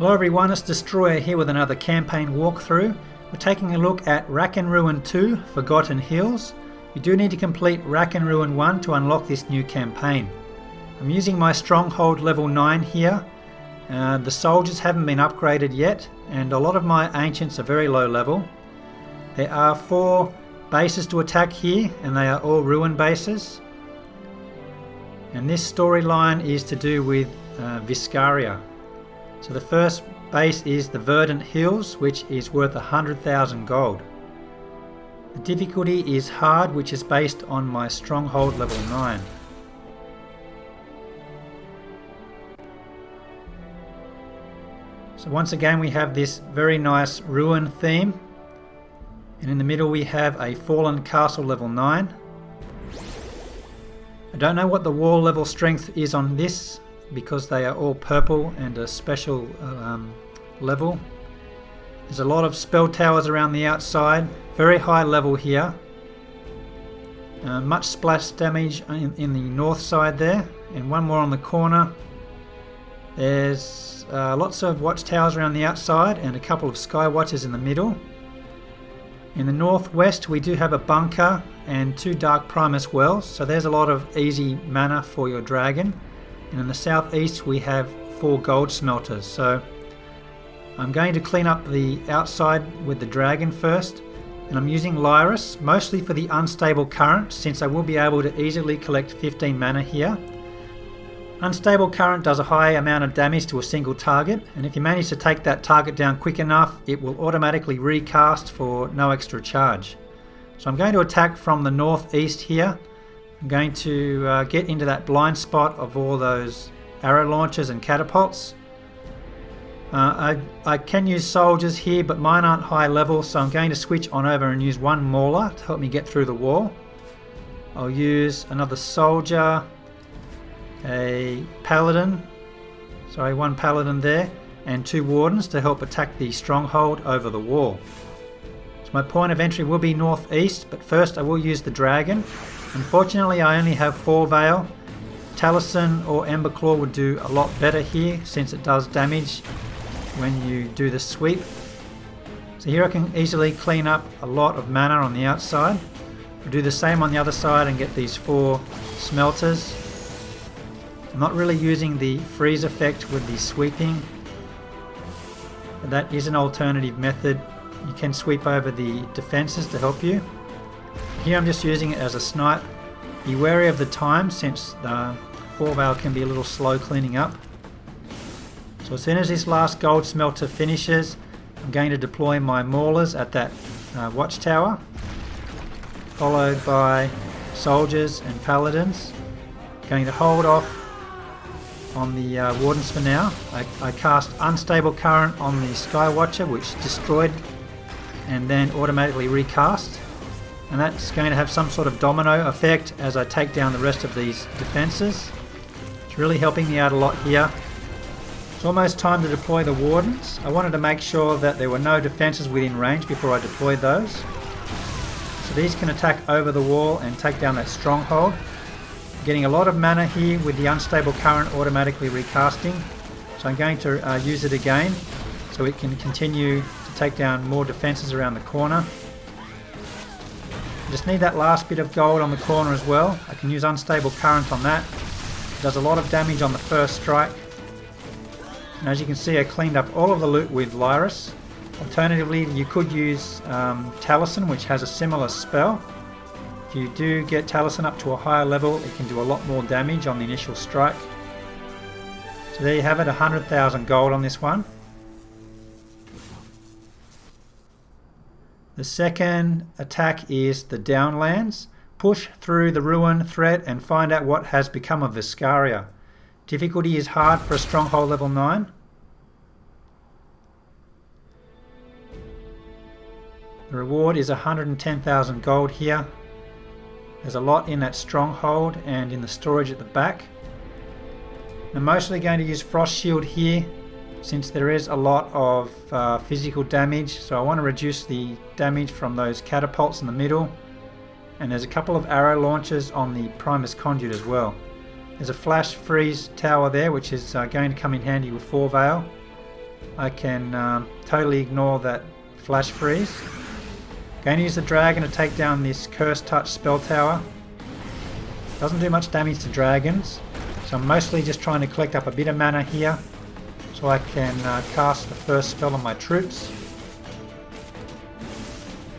Hello everyone, it's Destroyer here with another campaign walkthrough. We're taking a look at Wrack and Ruin 2, Forgotten Hills. You do need to complete Wrack and Ruin 1 to unlock this new campaign. I'm using my Stronghold level 9 here. The soldiers haven't been upgraded yet, and a lot of my ancients are very low level. There are 4 bases to attack here, and they are all ruin bases. And this storyline is to do with Viscaria. So the first base is the Verdant Hills, which is worth 100,000 gold. The difficulty is hard, which is based on my Stronghold level 9. So once again we have this very nice ruin theme, and in the middle we have a Fallen Castle level 9. I don't know what the wall level strength is on this, because they are all purple and a special level. There's a lot of spell towers around the outside, very high level here. Much splash damage in the north side there, and one more on the corner. There's lots of watchtowers around the outside and a couple of sky watchers in the middle. In the northwest we do have a bunker and 2 Dark Primus wells, so there's a lot of easy mana for your dragon. And in the southeast we have 4 gold smelters. So I'm going to clean up the outside with the dragon first, and I'm using Lyris mostly for the unstable current, since I will be able to easily collect 15 mana here. Unstable current does a high amount of damage to a single target, and if you manage to take that target down quick enough, it will automatically recast for no extra charge. So I'm going to attack from the northeast here. I'm going to get into that blind spot of all those arrow launchers and catapults. I can use soldiers here, but mine aren't high level, so I'm going to switch on over and use 1 mauler to help me get through the wall. I'll use another soldier, a paladin, 1 paladin there, and 2 wardens to help attack the stronghold over the wall. So my point of entry will be northeast, but first I will use the dragon. Unfortunately I only have 4 Veil. Taliesin or Emberclaw would do a lot better here, since it does damage when you do the sweep. So here I can easily clean up a lot of mana on the outside. I'll do the same on the other side and get these 4 smelters. I'm not really using the freeze effect with the sweeping, but that is an alternative method. You can sweep over the defenses to help you. Here I'm just using it as a snipe. Be wary of the time, since the 4 Veil can be a little slow cleaning up. So as soon as this last gold smelter finishes, I'm going to deploy my maulers at that watchtower, followed by soldiers and paladins. Going to hold off on the wardens for now. I cast Unstable Current on the Sky Watcher, which destroyed and then automatically recast. And that's going to have some sort of domino effect as I take down the rest of these defences. It's really helping me out a lot here. It's almost time to deploy the wardens. I wanted to make sure that there were no defences within range before I deployed those. So these can attack over the wall and take down that stronghold. I'm getting a lot of mana here with the Unstable Current automatically recasting. So I'm going to use it again so it can continue to take down more defences around the corner. Just need that last bit of gold on the corner as well. I can use Unstable Current on that. It does a lot of damage on the first strike. And as you can see, I cleaned up all of the loot with Lyris. Alternatively, you could use Taliesin, which has a similar spell. If you do get Taliesin up to a higher level, it can do a lot more damage on the initial strike. So there you have it, 100,000 gold on this one. The second attack is the Downlands. Push through the ruin threat and find out what has become of Viscaria. Difficulty is hard for a Stronghold level 9. The reward is 110,000 gold here. There's a lot in that Stronghold and in the storage at the back. I'm mostly going to use Frost Shield here, since there is a lot of physical damage, so I want to reduce the damage from those catapults in the middle. And there's a couple of arrow launchers on the Primus Conduit as well. There's a flash freeze tower there, which is going to come in handy with 4 Veil. I can totally ignore that flash freeze. Going to use the dragon to take down this Curse Touch spell tower. Doesn't do much damage to dragons, so I'm mostly just trying to collect up a bit of mana here so I can cast the first spell on my troops.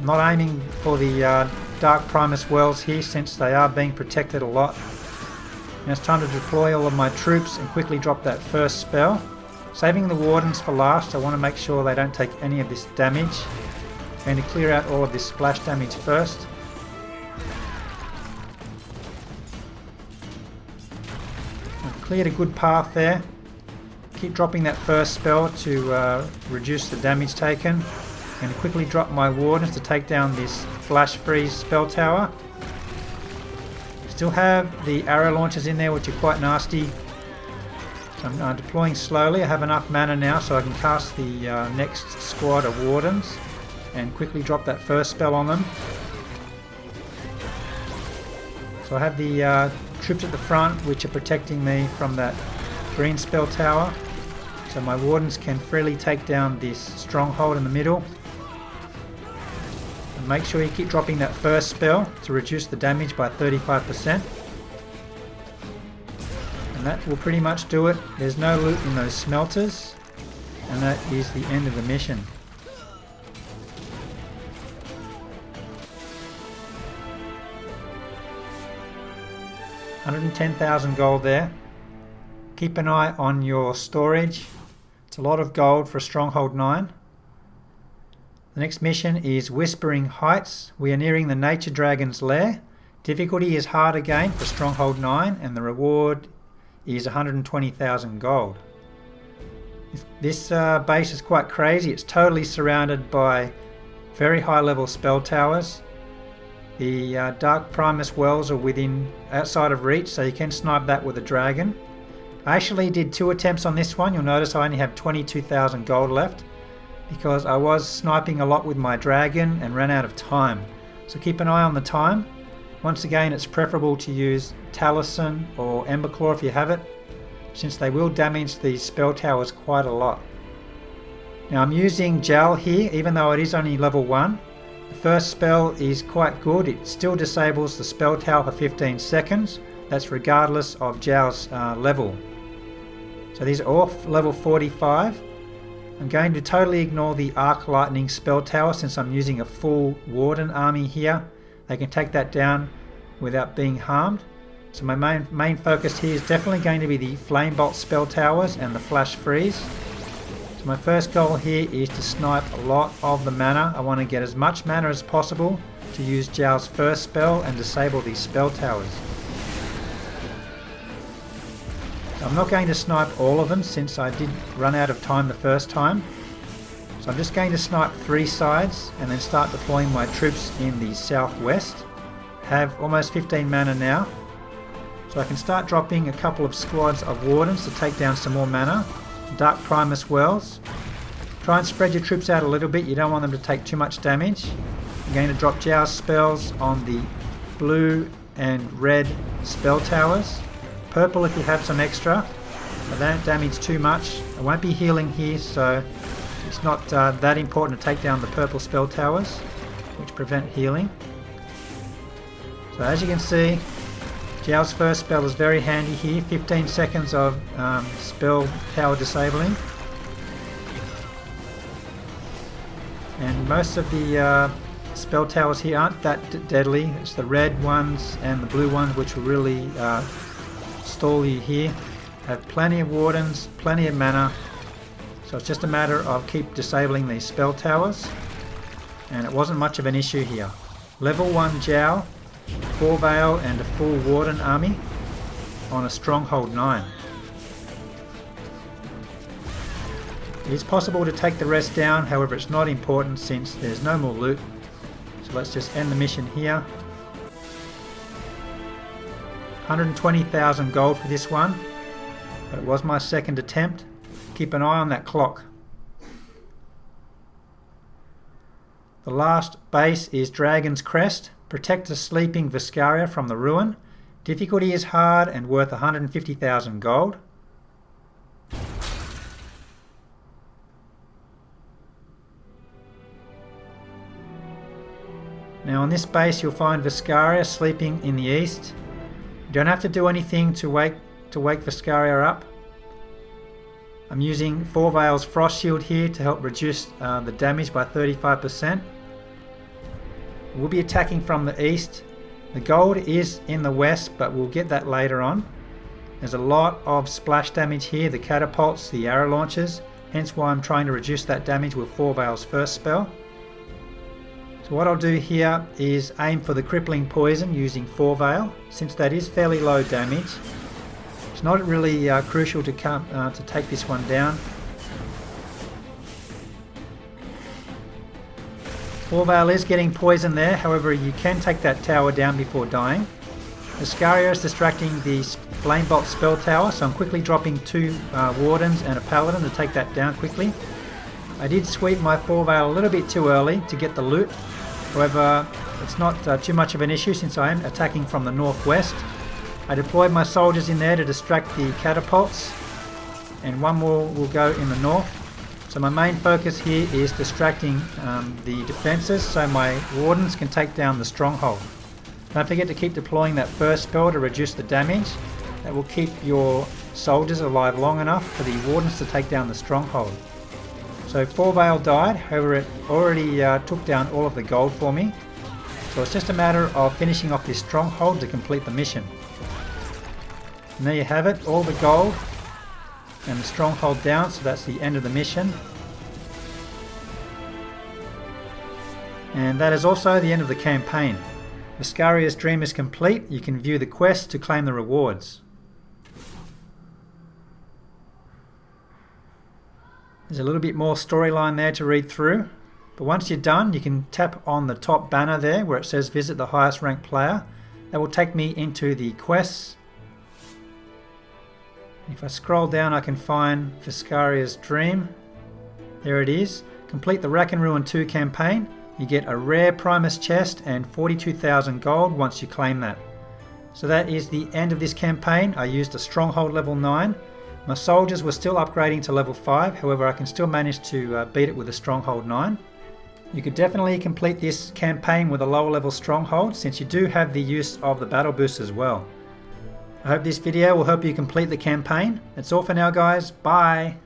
I'm not aiming for the Dark Primus Wells here since they are being protected a lot. Now it's time to deploy all of my troops and quickly drop that first spell. Saving the Wardens for last, I want to make sure they don't take any of this damage. I'm going to clear out all of this splash damage first. I've cleared a good path there. Keep dropping that first spell to reduce the damage taken. I'm going to quickly drop my Wardens to take down this Flash Freeze spell tower. Still have the arrow launchers in there, which are quite nasty. So I'm deploying slowly. I have enough mana now so I can cast the next squad of Wardens and quickly drop that first spell on them. So I have the troops at the front which are protecting me from that green spell tower. So my Wardens can freely take down this stronghold in the middle. And make sure you keep dropping that first spell to reduce the damage by 35%. And that will pretty much do it. There's no loot in those smelters. And that is the end of the mission. $110,000 gold there. Keep an eye on your storage. It's a lot of gold for a Stronghold 9. The next mission is Whispering Heights. We are nearing the Nature Dragon's lair. Difficulty is hard again for Stronghold 9 and the reward is 120,000 gold. This base is quite crazy. It's totally surrounded by very high level spell towers. The Dark Primus Wells are outside of reach, so you can snipe that with a dragon. I actually did 2 attempts on this one. You'll notice I only have 22,000 gold left because I was sniping a lot with my dragon and ran out of time. So keep an eye on the time. Once again, it's preferable to use Taliesin or Emberclaw if you have it, since they will damage these spell towers quite a lot. Now I'm using Jal here, even though it is only level 1. The first spell is quite good. It still disables the spell tower for 15 seconds. That's regardless of Jal's level. So these are all level 45. I'm going to totally ignore the Arc Lightning spell tower since I'm using a full Warden army here. They can take that down without being harmed. So my main focus here is definitely going to be the Flame Bolt spell towers and the Flash Freeze. So my first goal here is to snipe a lot of the mana. I want to get as much mana as possible to use Jal's first spell and disable these spell towers. I'm not going to snipe all of them since I did run out of time the first time. So I'm just going to snipe 3 sides and then start deploying my troops in the southwest. Have almost 15 mana now. So I can start dropping a couple of squads of Wardens to take down some more mana. Dark Primus Wells. Try and spread your troops out a little bit. You don't want them to take too much damage. I'm going to drop Joust spells on the blue and red spell towers. Purple if you have some extra, but they don't damage too much. I won't be healing here, so it's not that important to take down the purple spell towers, which prevent healing. So as you can see, Jal's first spell is very handy here. 15 seconds of spell tower disabling. And most of the spell towers here aren't that deadly. It's the red ones and the blue ones which will really stall you here. Have plenty of Wardens, plenty of mana, so it's just a matter of keep disabling these spell towers, and it wasn't much of an issue here. Level 1 Jal, 4 Veil and a full Warden army on a Stronghold 9. It is possible to take the rest down, however it's not important since there's no more loot. So let's just end the mission here. 120,000 gold for this one, but it was my second attempt. Keep an eye on that clock. The last base is Dragon's Crest. Protect the sleeping Viscaria from the ruin. Difficulty is hard and worth 150,000 gold. Now on this base you'll find Viscaria sleeping in the east. You don't have to do anything to wake Viscaria up. I'm using 4 Veil's Frost Shield here to help reduce the damage by 35%. We'll be attacking from the east. The gold is in the west, but we'll get that later on. There's a lot of splash damage here, the catapults, the arrow launchers, hence why I'm trying to reduce that damage with 4 Veil's first spell. So what I'll do here is aim for the crippling poison using 4 Veil, since that is fairly low damage. It's not really crucial to take this one down. 4 Veil is getting poisoned there, however you can take that tower down before dying. Viscaria is distracting the Flame Bolt spell tower, so I'm quickly dropping 2 Wardens and a Paladin to take that down quickly. I did sweep my 4 Veil a little bit too early to get the loot, however it's not too much of an issue since I am attacking from the northwest. I deployed my soldiers in there to distract the catapults, and 1 more will go in the north. So my main focus here is distracting the defences so my Wardens can take down the stronghold. Don't forget to keep deploying that first spell to reduce the damage. That will keep your soldiers alive long enough for the Wardens to take down the stronghold. So 4 Veil died, however it already took down all of the gold for me. So it's just a matter of finishing off this stronghold to complete the mission. And there you have it, all the gold and the stronghold down, so that's the end of the mission. And that is also the end of the campaign. The Scariest Dream is complete. You can view the quest to claim the rewards. There's a little bit more storyline there to read through, but once you're done you can tap on the top banner there where it says visit the highest ranked player. That will take me into the quests. If I scroll down I can find Scariest Dream. There it is. Complete the Wrack and Ruin 2 campaign. You get a rare Primus chest and 42,000 gold once you claim that. So that is the end of this campaign. I used a stronghold level 9. My soldiers were still upgrading to level 5, however I can still manage to beat it with a stronghold 9. You could definitely complete this campaign with a lower level stronghold since you do have the use of the battle boost as well. I hope this video will help you complete the campaign. That's all for now guys, bye!